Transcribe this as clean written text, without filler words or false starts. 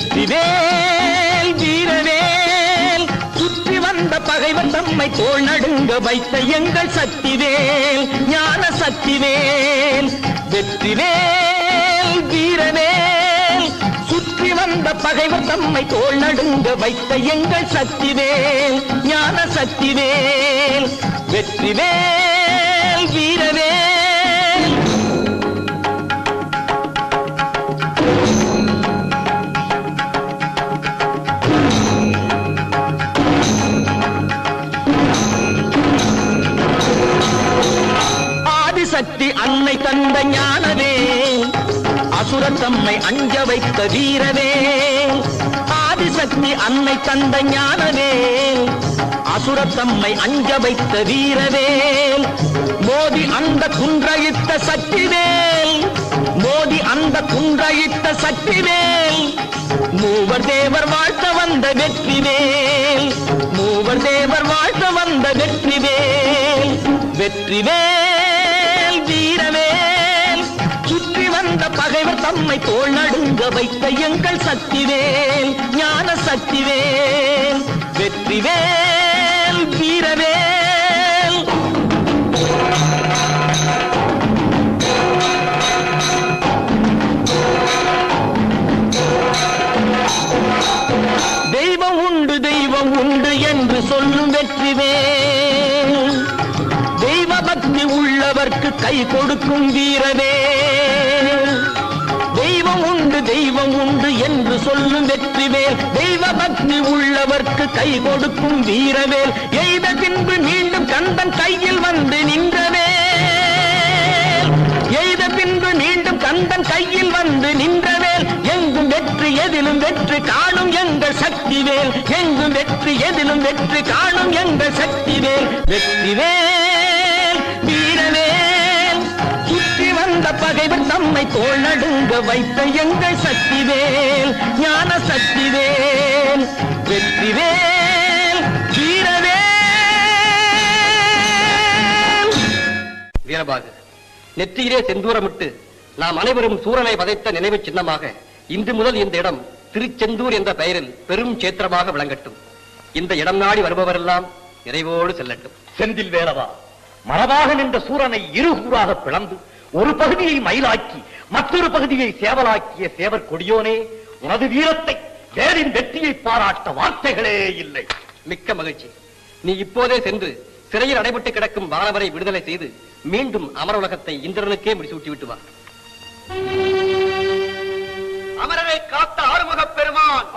வெற்றிவேல் வீரவேல் சுற்றி வந்த பகைவர் தம்மை தோள் நடுங்க வைத்த எங்கள் சக்திவேல் ஞான சக்திவேல் வெற்றிவேல் வீரவேல் சுற்றி வந்த பகைவர் தம்மை தோள் நடுங்க வைத்த எங்கள் சக்திவேல் ஞான சக்திவேல் வெற்றிவேல் வீரவேல். ஆதிசக்தி அன்னை தந்த ஞானவேல் அசுரர் தம்மை அஞ்ச வைத்த வீரவேல். ஆதிசக்தி அன்னை தந்த ஞானவேல் அசுரர் தம்மை அஞ்ச வைத்த வீரவேல். மோதி அந்த குன்றழித்த சக்திவேல் மோதி அந்த குன்றழித்த சக்திவேல். மூவர் தேவர் வாழ்த்த வந்த வெற்றிவேல் மூவர் தேவர் வாழ்த்த வந்த வெற்றிவேல் வெற்றிவேல் வீரவேல் சுற்றி வந்த பகைவர் தம்மை தோள் நடுங்க வைத்த எங்கள் சக்திவேல் ஞான சக்திவேல் வெற்றிவேல் வீரவேல். தெய்வம் உண்டு என்று சொல்லும் வெற்றிவேல். தெய்வ பக்தி உள்ளவர்க்கு கை கொடுக்கும் வீரவேல். தெய்வம் உண்டு என்று சொல்லும் வெற்றிவேல். தெய்வ பக்தி உள்ளவர்க்கு கை கொடுக்கும் வீரவேல். எய்த பின்பு மீண்டும் கந்தன் கையில் வந்து நின்றவேல். எய்த பின்பு மீண்டும் கந்தன் கையில் வந்து நின்றவேல். எங்கும் வெற்றி எதிலும் வெற்றி காணும் எங்கள் சக்திவேல். எங்கும் வெற்றி எதிலும் வெற்றி காணும் எங்கள் சக்திவேல் வெற்றிவேல் வீரவேல் சுற்றி வந்த பகைவர் தம்மை தோள் நடுங்க வைத்த எங்கள் சக்திவேல் ஞான சக்திவேல் வெற்றிவேல் வீரவேல். வீரபாகு, நெற்றியிலே செந்தூரமிட்டு நாம் அனைவரும் சூரனை வதைத்த நினைவு சின்னமாக இன்று முதல் இந்த இடம் திருச்செந்தூர் என்ற பெயரில் பெரும் சேத்திரமாக விளங்கட்டும். இந்த இடம் நாடி வருபவரெல்லாம் நிறைவோடு செல்லட்டும். செந்தில் வேலவா, மரபாக நின்ற சூரனை இருகூறாக பிளந்து ஒரு பகுதியை மயிலாக்கி மற்றொரு பகுதியை சேவலாக்கிய சேவர் கொடியோனே, உனது வீரத்தை வேலின் வெற்றியை பாராட்ட வார்த்தைகளே இல்லை. மிக்க மகிழ்ச்சி. நீ இப்போதே சென்று சிறையில் அடைபட்டு கிடக்கும் வானவரை விடுதலை செய்து மீண்டும் அமர உலகத்தை இந்திரனுக்கே முடிசூட்டி விட்டு வா. அமரரை காத்த ஆறுமுகப் பெருமான்